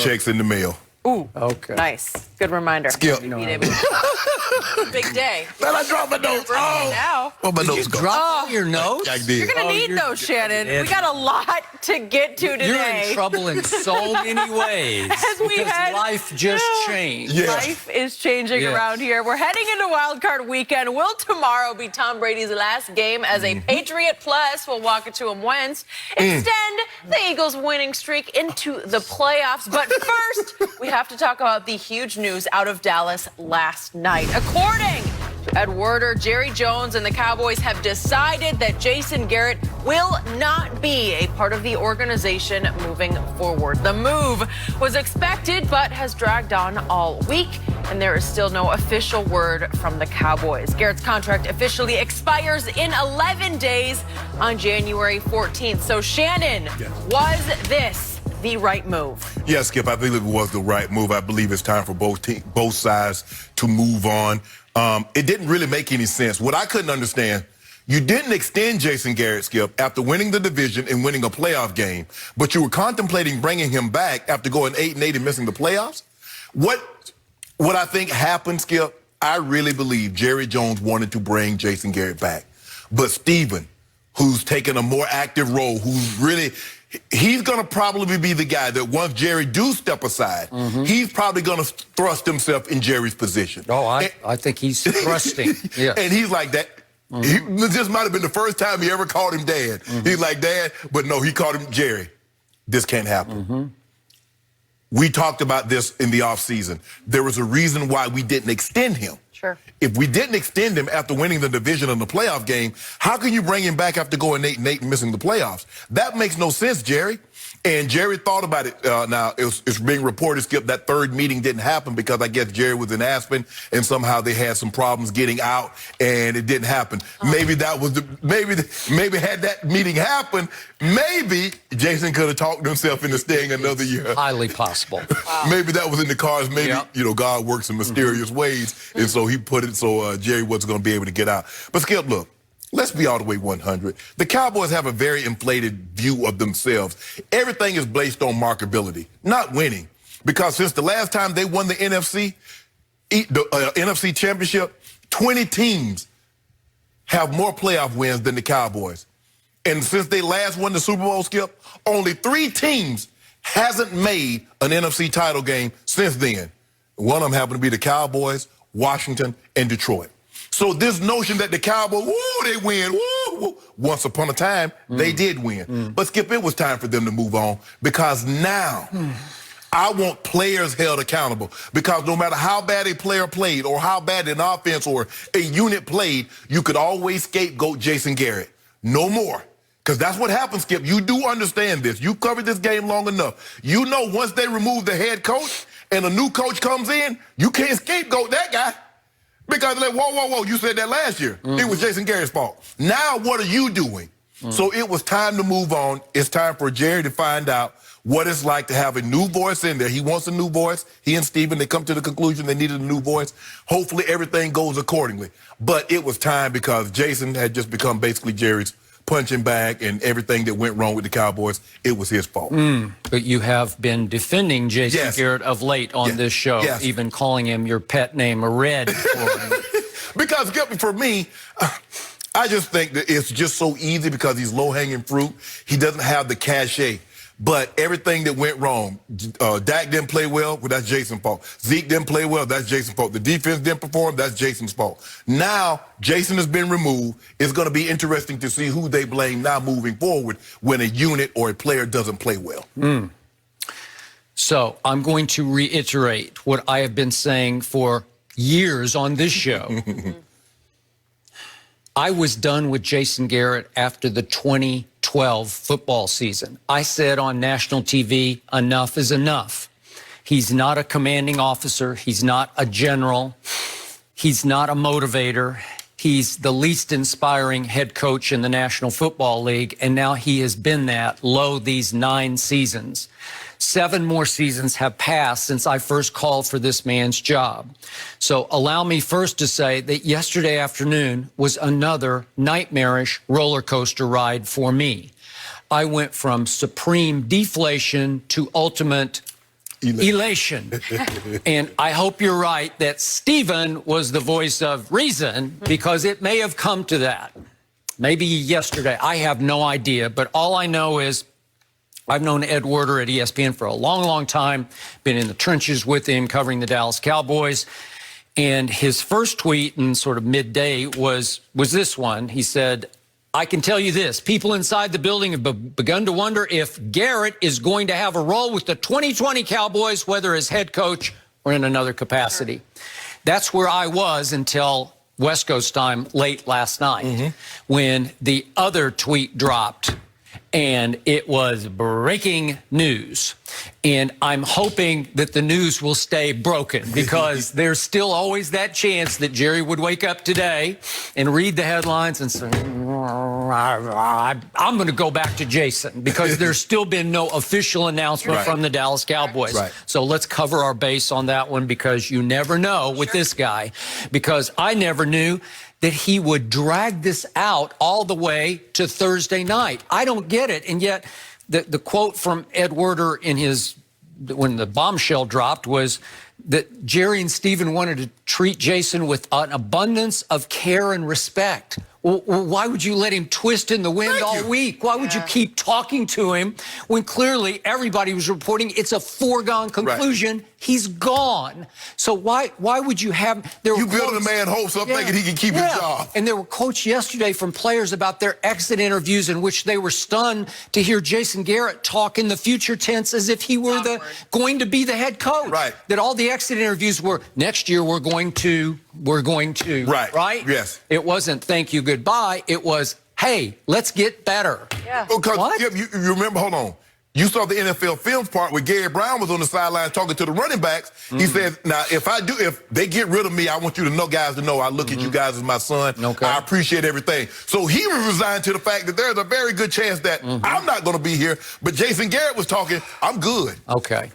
checks in the mail. Ooh, Okay. nice. Good reminder. Skip. Big day. Man, I dropped my notes. Now. Where my Did you notes go? drop your notes? I did. You're going to need those, Shannon. We got a lot to get to today. You're in trouble in so many ways. As we because head- life just changed. Yeah. Life is changing Yes. around here. We're heading into Wild Card Weekend. Will tomorrow be Tom Brady's last game as a Patriot Plus? We'll walk it to him Wednesday. Extend the Eagles' winning streak into the playoffs. But first, we have to talk about the huge news out of Dallas last night. According to Ed Werder, Jerry Jones and the Cowboys have decided that Jason Garrett will not be a part of the organization moving forward. The move was expected but has dragged on all week, and there is still no official word from the Cowboys. Garrett's contract officially expires in 11 days on January 14th. So, Shannon, was this the right move? Yeah, Skip, I think it was the right move. I believe it's time for both sides to move on. It didn't really make any sense. What I couldn't understand, you didn't extend Jason Garrett, Skip, after winning the division and winning a playoff game, but you were contemplating bringing him back after going 8-8 and missing the playoffs. What I think happened, Skip, I really believe Jerry Jones wanted to bring Jason Garrett back. But Steven, who's taken a more active role, who's really... He's going to probably be the guy that once Jerry do step aside, he's probably going to thrust himself in Jerry's position. Oh, I think he's thrusting. Yeah. And he's like that. This might have been the first time he ever called him Dad. He's like, Dad, but no, he called him Jerry. This can't happen. We talked about this in the offseason. There was a reason why we didn't extend him. Sure. If we didn't extend him after winning the division in the playoff game, how can you bring him back after going 8-8 and missing the playoffs? That makes no sense, Jerry. And Jerry thought about it. Now, it's being reported, Skip, that third meeting didn't happen because I guess Jerry was in Aspen and somehow they had some problems getting out and it didn't happen. Maybe that was maybe had that meeting happened, maybe Jason could have talked himself into staying another year. Highly possible. Maybe that was in the cards. Maybe, God works in mysterious ways. And so he put it so Jerry wasn't going to be able to get out. But Skip, look. Let's be all the way 100. The Cowboys have a very inflated view of themselves. Everything is based on marketability, not winning. Because since the last time they won the NFC Championship, 20 teams have more playoff wins than the Cowboys. And since they last won the Super Bowl, Skip, only 3 teams hasn't made an NFC title game since then. One of them happened to be the Cowboys, Washington, and Detroit. So this notion that the Cowboys, they win, once upon a time, they did win. But, Skip, it was time for them to move on because now I want players held accountable because no matter how bad a player played or how bad an offense or a unit played, you could always scapegoat Jason Garrett. No more. Because that's what happens, Skip. You do understand this. You covered this game long enough. You know once they remove the head coach and a new coach comes in, you can't scapegoat that guy. Because they're like, whoa, you said that last year. It was Jason Garrett's fault. Now what are you doing? So it was time to move on. It's time for Jerry to find out what it's like to have a new voice in there. He wants a new voice. He and Steven, they come to the conclusion they needed a new voice. Hopefully everything goes accordingly. But it was time because Jason had just become basically Jerry's punching bag, and everything that went wrong with the Cowboys, it was his fault. But you have been defending Jason Garrett of late on this show, even calling him your pet name, a Red. Because, for me, I just think that it's just so easy because he's low-hanging fruit. He doesn't have the cachet. But everything that went wrong, Dak didn't play well, that's Jason's fault. Zeke didn't play well, that's Jason's fault. The defense didn't perform, that's Jason's fault. Now, Jason has been removed. It's going to be interesting to see who they blame now moving forward when a unit or a player doesn't play well. So I'm going to reiterate what I have been saying for years on this show. I was done with Jason Garrett after the 2012 football season. I said on national TV, enough is enough. He's not a commanding officer. He's not a general. He's not a motivator. He's the least inspiring head coach in the National Football League, and now he has been that low these 9 seasons. 7 more seasons have passed since I first called for this man's job. So allow me first to say that yesterday afternoon was another nightmarish roller coaster ride for me. I went from supreme deflation to ultimate elation. And I hope you're right that Stephen was the voice of reason, because it may have come to that. Maybe yesterday. I have no idea. But all I know is I've known Ed Werder at ESPN for a long, long time, been in the trenches with him covering the Dallas Cowboys. And his first tweet in sort of midday was this one. He said, I can tell you this, people inside the building have begun to wonder if Garrett is going to have a role with the 2020 Cowboys, whether as head coach or in another capacity. That's where I was until West Coast time late last night when the other tweet dropped. And it was breaking news. And I'm hoping that the news will stay broken, because there's still always that chance that Jerry would wake up today and read the headlines and say, I'm going to go back to Jason, because there's still been no official announcement from the Dallas Cowboys. So let's cover our base on that one, because you never know with this guy, because I never knew that he would drag this out all the way to Thursday night. I don't get it. And yet the quote from Ed Werder in his, when the bombshell dropped, was that Jerry and Stephen wanted to treat Jason with an abundance of care and respect. Well, why would you let him twist in the wind all week? Why would you keep talking to him when clearly everybody was reporting it's a foregone conclusion? He's gone. So why would you have... You build a man hopes up thinking he can keep his job. And there were quotes yesterday from players about their exit interviews in which they were stunned to hear Jason Garrett talk in the future tense as if he were going to be the head coach. That all the exit interviews were, next year we're going to... Right? Yes. It wasn't thank you, goodbye. It was, hey, let's get better. Because you remember, hold on. You saw the NFL Films part where Garrett Brown was on the sideline talking to the running backs. He said, now, if they get rid of me, I want you to know, guys, to know I look at you guys as my son. I appreciate everything. So he resigned to the fact that there's a very good chance that I'm not going to be here. But Jason Garrett was talking, I'm good. Okay.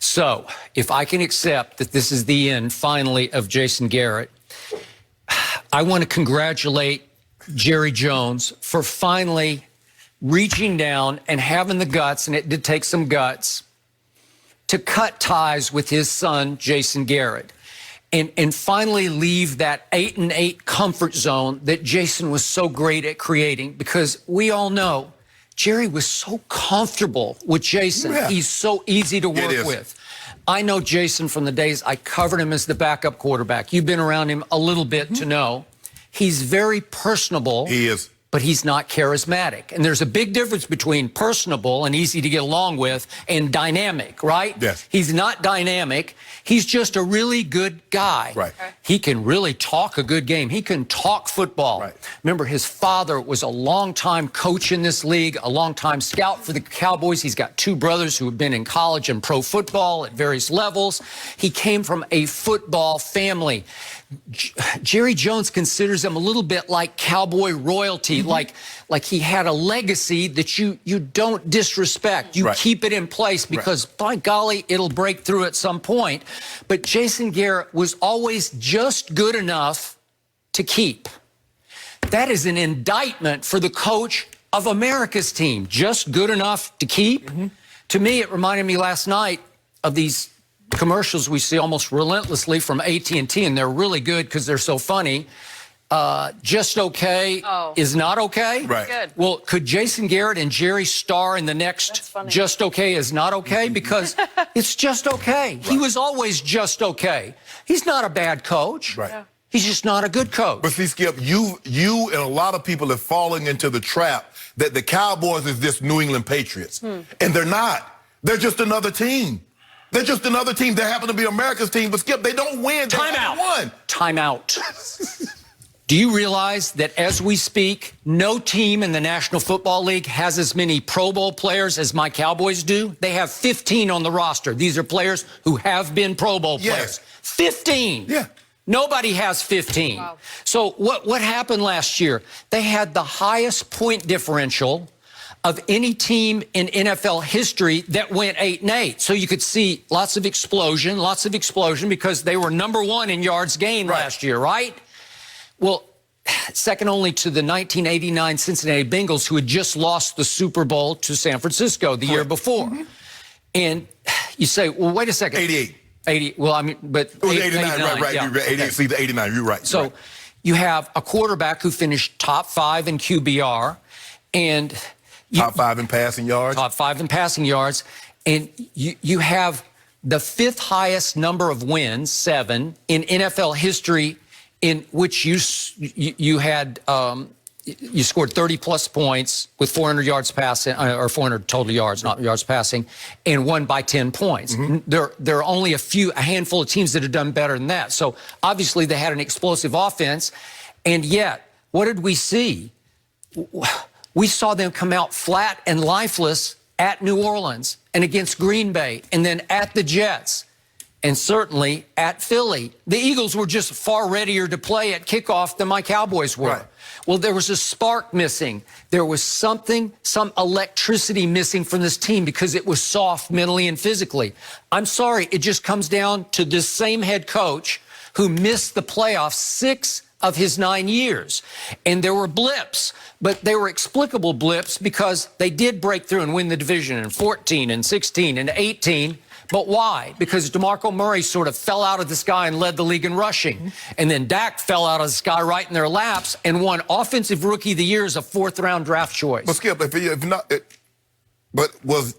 So if I can accept that this is the end, finally, of Jason Garrett, I want to congratulate Jerry Jones for finally reaching down and having the guts, and it did take some guts, to cut ties with his son, Jason Garrett, and finally leave that 8-8 comfort zone that Jason was so great at creating, because we all know Jerry was so comfortable with Jason. He's so easy to work with. I know Jason from the days I covered him as the backup quarterback. You've been around him a little bit to know. He's very personable. He is. But he's not charismatic. And there's a big difference between personable and easy to get along with and dynamic, right? Yes. He's not dynamic. He's just a really good guy. He can really talk a good game. He can talk football. Remember, his father was a longtime coach in this league, a longtime scout for the Cowboys. He's got two brothers who have been in college and pro football at various levels. He came from a football family. Jerry Jones considers him a little bit like Cowboy royalty, like he had a legacy that you don't disrespect. You keep it in place because, by golly, it'll break through at some point. But Jason Garrett was always just good enough to keep. That is an indictment for the coach of America's team. Just good enough to keep? To me, it reminded me last night of these commercials we see almost relentlessly from AT&T, and they're really good because they're so funny. Just okay is not okay. Good. Well, could Jason Garrett and Jerry star in the next Just okay is not okay? Because it's just okay. He was always just okay. He's not a bad coach. He's just not a good coach. But see, Skip, you and a lot of people are falling into the trap that the Cowboys is this New England Patriots. And they're not. They're just another team. They're just another team. They happen to be America's team, but Skip, they don't win. They haven't won. Time out. Do you realize that as we speak, no team in the National Football League has as many Pro Bowl players as my Cowboys do? They have 15 on the roster. These are players who have been Pro Bowl players. 15. Nobody has 15. So what happened last year? They had the highest point differential of any team in NFL history that went 8-8. So you could see lots of explosion because they were #1 in yards gained last year, right? Well, second only to the 1989 Cincinnati Bengals, who had just lost the Super Bowl to San Francisco the year before. And you say, well, wait a second. 88. 80. Well, I mean, but it was 89, right. Yeah, You're right. 88, see the 89. You're right. So right. you have a quarterback who finished top 5 in QBR, and top 5 in passing yards. Top 5 in passing yards, and you have the 5th highest number of wins, 7, in NFL history, in which you had. You scored 30-plus points with 400 yards passing, or 400 total yards, not yards passing, and won by 10 points. There are only a handful of teams that have done better than that. So obviously they had an explosive offense, and yet, what did we see? We saw them come out flat and lifeless at New Orleans and against Green Bay, and then at the Jets, and certainly at Philly. The Eagles were just far readier to play at kickoff than my Cowboys were. Right. Well, there was a spark missing. There was some electricity missing from this team because it was soft mentally and physically. I'm sorry, it just comes down to this same head coach who missed the playoffs 6 of his 9 years. And there were blips, but they were explicable blips because they did break through and win the division in 14 and 16 and 18. But why? Because DeMarco Murray sort of fell out of the sky and led the league in rushing. And then Dak fell out of the sky right in their laps and won Offensive Rookie of the Year as a 4th-round draft choice. But Skip, if not, but was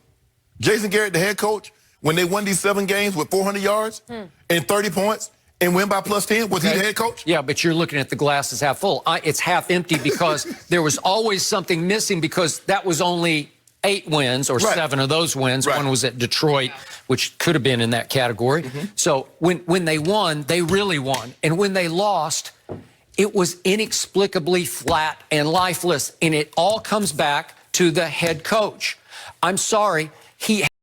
Jason Garrett the head coach when they won these 7 games with 400 yards and 30 points and win by plus 10? Was he the head coach? Yeah, but you're looking at the glass as half full. It's half empty because there was always something missing because that was only 8 wins or 7 of those wins. Right. One was at Detroit, which could have been in that category. So when they won, they really won. And when they lost, it was inexplicably flat and lifeless. And it all comes back to the head coach. I'm sorry, he